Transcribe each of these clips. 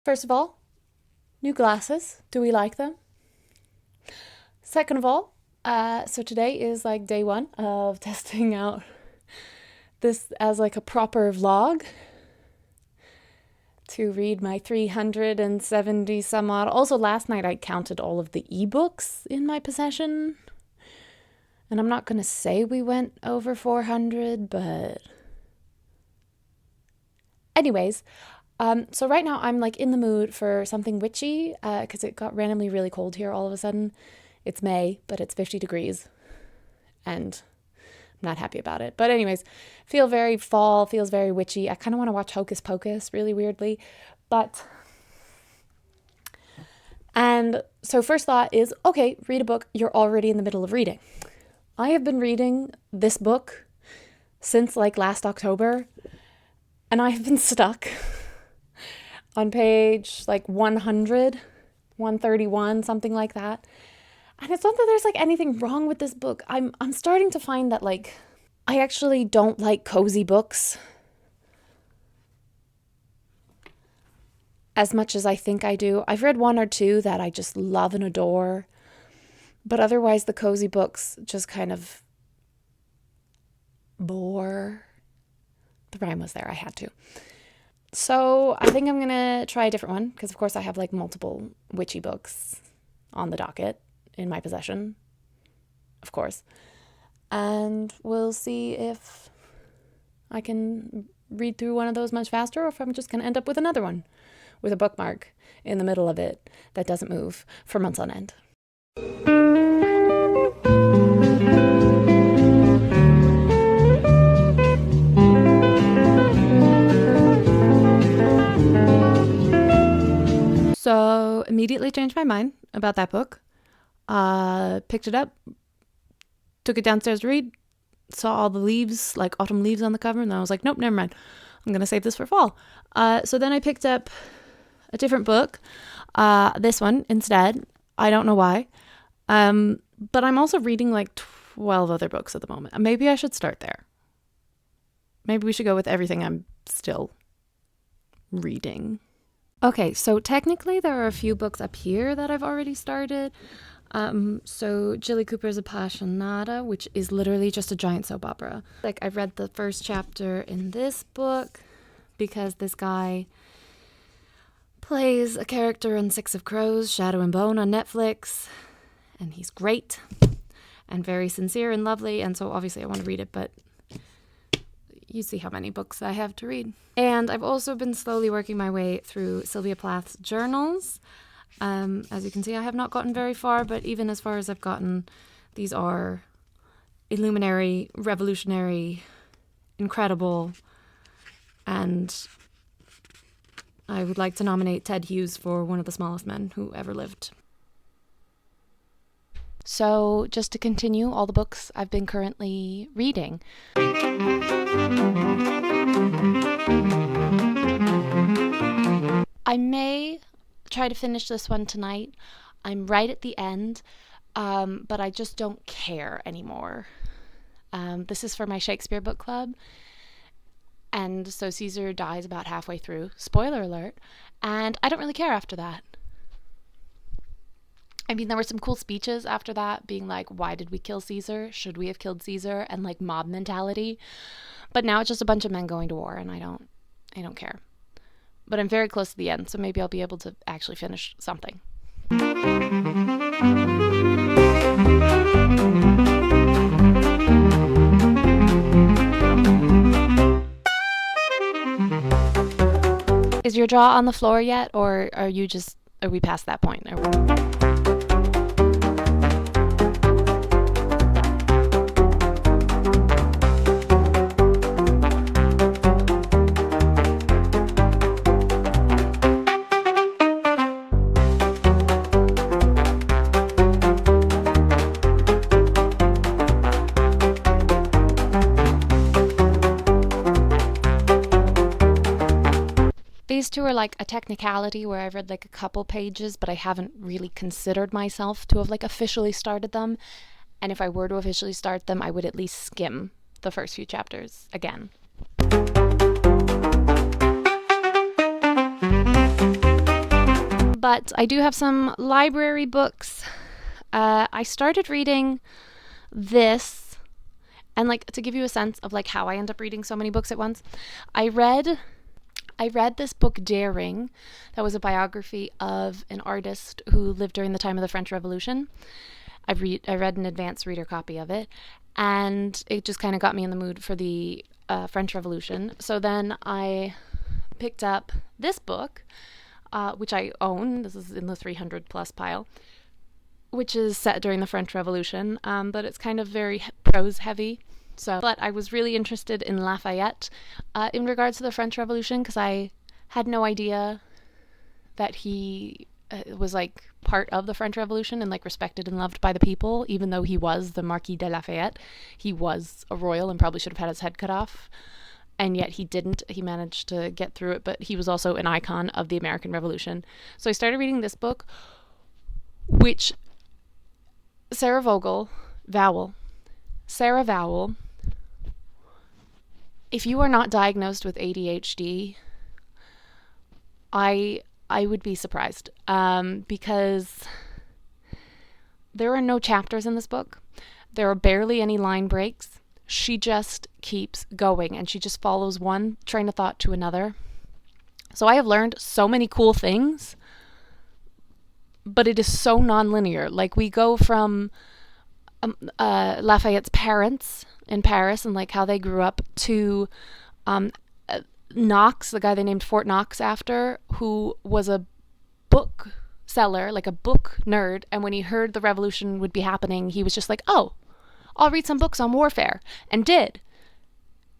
First of all, new glasses. Do we like them? Second of all, so today is like day one of testing out this as like a proper vlog to read my 370 some odd. Also, last night I counted all of the ebooks in my possession. And I'm not going to say we went over 400, but anyways, so right now I'm like in the mood for something witchy because it got randomly really cold here all of a sudden. It's May, but it's 50 degrees and I'm not happy about it. But anyways, feel very fall, feels very witchy. I kind of want to watch Hocus Pocus really weirdly, and so first thought is, okay, read a book you're already in the middle of reading. I have been reading this book since like last October, and I have been stuck on page like 100, 131, something like that. And it's not that there's like anything wrong with this book. I'm starting to find that like I actually don't like cozy books as much as I think I do. I've read one or two that I just love and adore. But otherwise, the cozy books just kind of bore. The rhyme was there. I had to. So I think I'm going to try a different one because, of course, I have like multiple witchy books on the docket in my possession, of course. And we'll see if I can read through one of those much faster or if I'm just going to end up with another one with a bookmark in the middle of it that doesn't move for months on end. So immediately changed my mind about that book. Picked it up, took it downstairs to read, saw all the leaves, like autumn leaves on the cover, and then I was like, nope, never mind. I'm going to save this for fall. So then I picked up a different book, this one instead. I don't know why. But I'm also reading like 12 other books at the moment. Maybe I should start there. Maybe we should go with everything I'm still reading. Okay, so technically there are a few books up here that I've already started. So Jilly Cooper's Appassionata, which is literally just a giant soap opera. Like I've read the first chapter in this book because this guy plays a character in Six of Crows, Shadow and Bone on Netflix. And he's great and very sincere and lovely. And so obviously I want to read it, but you see how many books I have to read. And I've also been slowly working my way through Sylvia Plath's journals. As you can see, I have not gotten very far, but even as far as I've gotten, these are illuminary, revolutionary, incredible. And I would like to nominate Ted Hughes for one of the smallest men who ever lived. So just to continue all the books I've been currently reading. I may try to finish this one tonight. I'm right at the end, but I just don't care anymore. This is for my Shakespeare book club. And so Caesar dies about halfway through. Spoiler alert. And I don't really care after that. I mean, there were some cool speeches after that being like, why did we kill Caesar? Should we have killed Caesar? And like mob mentality. But now it's just a bunch of men going to war and I don't care. But I'm very close to the end, so maybe I'll be able to actually finish something. Is your jaw on the floor yet, or are we past that point? These two are like a technicality where I've read like a couple pages, but I haven't really considered myself to have like officially started them. And if I were to officially start them, I would at least skim the first few chapters again. But I do have some library books. I started reading this, and like to give you a sense of like how I end up reading so many books at once, I read this book Daring, that was a biography of an artist who lived during the time of the French Revolution. I read an advanced reader copy of it, and it just kind of got me in the mood for the French Revolution. So then I picked up this book, which I own. This is in the 300 plus pile, which is set during the French Revolution, but it's kind of very prose heavy. But I was really interested in Lafayette in regards to the French Revolution, because I had no idea that he was like part of the French Revolution and like respected and loved by the people, even though he was the Marquis de Lafayette. He was a royal and probably should have had his head cut off, and yet he didn't. He managed to get through it, but he was also an icon of the American Revolution. So I started reading this book, which Sarah Vowell, if you are not diagnosed with ADHD, I would be surprised, because there are no chapters in this book. There are barely any line breaks. She just keeps going, and she just follows one train of thought to another. So I have learned so many cool things, but it is so non-linear. Like, we go from Lafayette's parents in Paris and like how they grew up to Knox, the guy they named Fort Knox after, who was a book seller, like a book nerd, and when he heard the revolution would be happening, he was just like, oh, I'll read some books on warfare, and did,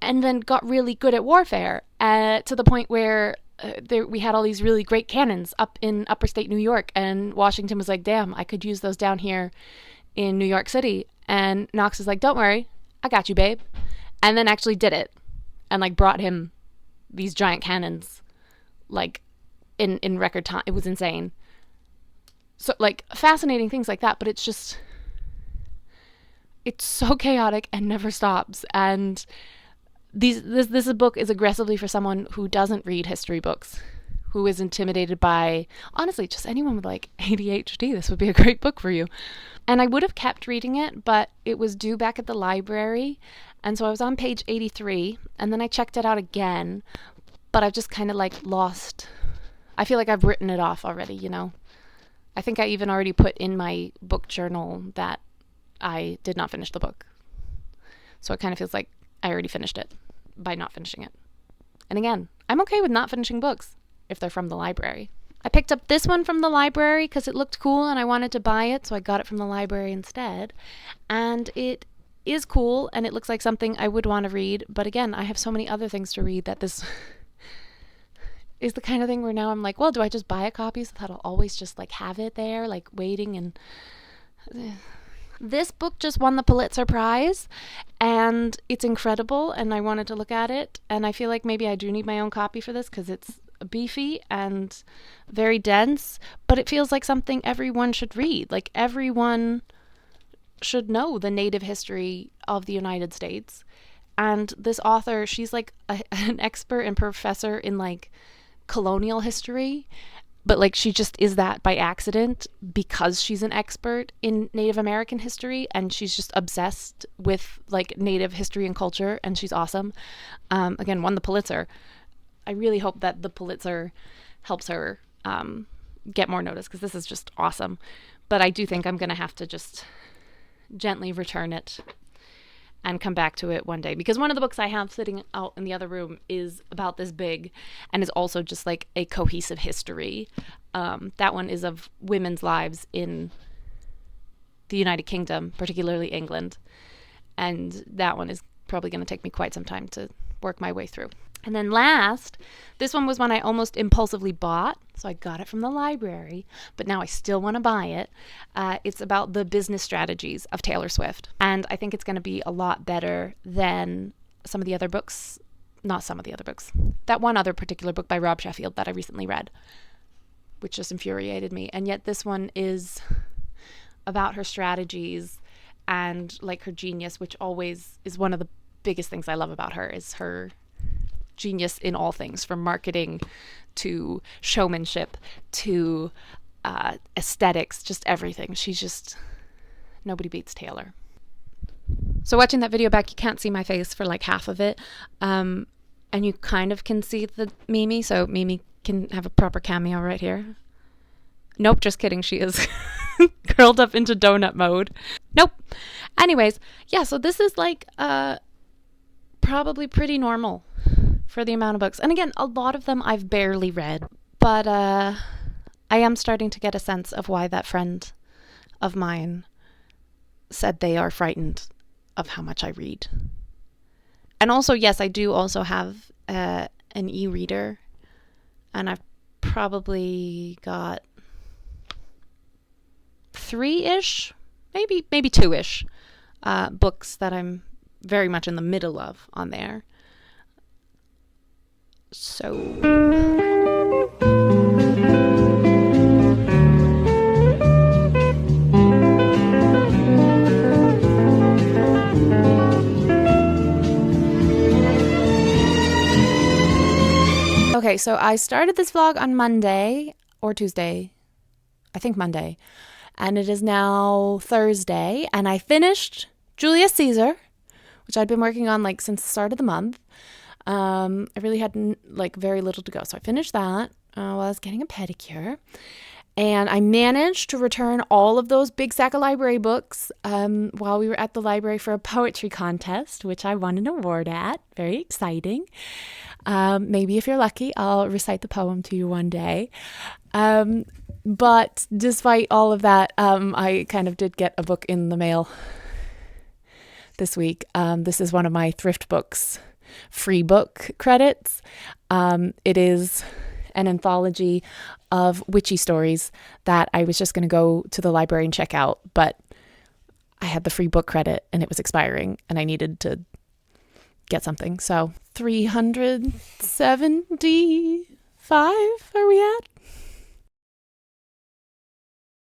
and then got really good at warfare, to the point where we had all these really great cannons up in upper state New York, and Washington was like, damn, I could use those down here in New York City. And Knox is like, don't worry, I got you, babe. And then actually did it, and like brought him these giant cannons, like in record time. It was insane. So like fascinating things like that, but it's so chaotic and never stops. And this book is aggressively for someone who doesn't read history books, who is intimidated by, honestly, just anyone with like ADHD. This would be a great book for you. And I would have kept reading it, but it was due back at the library. And so I was on page 83, and then I checked it out again, but I've just kind of like lost. I feel like I've written it off already, you know? I think I even already put in my book journal that I did not finish the book. So it kind of feels like I already finished it by not finishing it. And again, I'm okay with not finishing books if they're from the library. I picked up this one from the library because it looked cool and I wanted to buy it, so I got it from the library instead. And it is cool, and it looks like something I would want to read, but again, I have so many other things to read that this is the kind of thing where now I'm like, well, do I just buy a copy so that I'll always just like have it there, like waiting? And this book just won the Pulitzer Prize, and it's incredible, and I wanted to look at it, and I feel like maybe I do need my own copy for this because it's beefy and very dense, but it feels like something everyone should read. Like, everyone should know the native history of the United States. And this author, she's like an expert and professor in like colonial history, but like she just is that by accident because she's an expert in Native American history, and she's just obsessed with like Native history and culture, and she's awesome. Again, won the Pulitzer. I really hope that the Pulitzer helps her get more notice, because this is just awesome. But I do think I'm going to have to just gently return it and come back to it one day, because one of the books I have sitting out in the other room is about this big and is also just like a cohesive history. That one is of women's lives in the United Kingdom, particularly England. And that one is probably going to take me quite some time to work my way through. And then last, this one was one I almost impulsively bought, so I got it from the library, but now I still want to buy it. It's about the business strategies of Taylor Swift, and I think it's going to be a lot better than some of the other books. Not some of the other books. That one other particular book by Rob Sheffield that I recently read, which just infuriated me. And yet this one is about her strategies and like her genius, which always is one of the biggest things I love about her, is her genius in all things, from marketing to showmanship to aesthetics, just everything. She's just, nobody beats Taylor. So watching that video back, you can't see my face for like half of it. And you kind of can see the Mimi, so Mimi can have a proper cameo right here. Nope, just kidding. She is curled up into donut mode. Nope. Anyways, yeah, so this is like probably pretty normal for the amount of books. And again, a lot of them I've barely read, but I am starting to get a sense of why that friend of mine said they are frightened of how much I read. And also, yes, I do also have an e-reader, and I've probably got 3-ish, maybe 2-ish books that I'm very much in the middle of on there. So okay, so I started this vlog on Monday or Tuesday, I think Monday, and it is now Thursday, and I finished Julius Caesar, which I'd been working on like since the start of the month. I really had like very little to go, so I finished that while I was getting a pedicure, and I managed to return all of those Big Sack of Library books while we were at the library for a poetry contest, which I won an award at. Very exciting. Maybe if you're lucky, I'll recite the poem to you one day. But despite all of that, I kind of did get a book in the mail this week. This is one of my Thrift Books free book credits. It is an anthology of witchy stories that I was just going to go to the library and check out, but I had the free book credit and it was expiring and I needed to get something. So 375 are we at?